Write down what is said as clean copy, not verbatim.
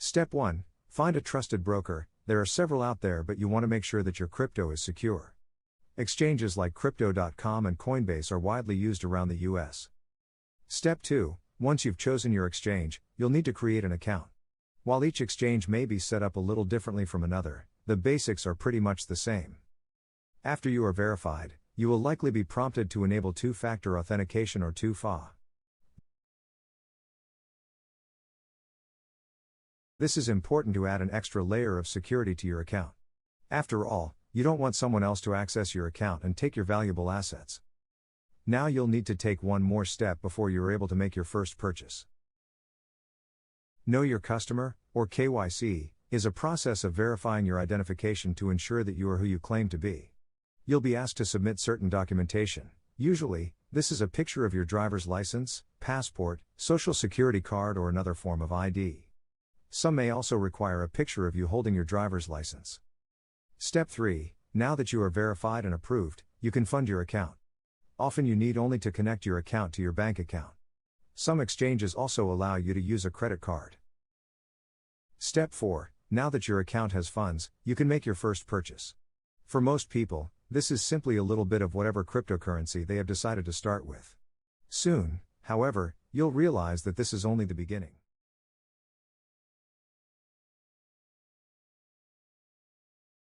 Step 1. Find a trusted broker. There are several out there, but you want to make sure that your crypto is secure. Exchanges like Crypto.com and Coinbase are widely used around the US. Step 2. Once you've chosen your exchange, you'll need to create an account. While each exchange may be set up a little differently from another, the basics are pretty much the same. After you are verified, you will likely be prompted to enable two-factor authentication or 2FA. This is important to add an extra layer of security to your account. After all, you don't want someone else to access your account and take your valuable assets. Now you'll need to take one more step before you're able to make your first purchase. Know Your Customer, or KYC, is a process of verifying your identification to ensure that you are who you claim to be. You'll be asked to submit certain documentation. Usually, this is a picture of your driver's license, passport, social security card, or another form of ID. Some may also require a picture of you holding your driver's license. Step 3. Now that you are verified and approved, you can fund your account. Often you need only to connect your account to your bank account. Some exchanges also allow you to use a credit card. Step 4. Now that your account has funds, you can make your first purchase. For most people, this is simply a little bit of whatever cryptocurrency they have decided to start with. Soon, however, you'll realize that this is only the beginning.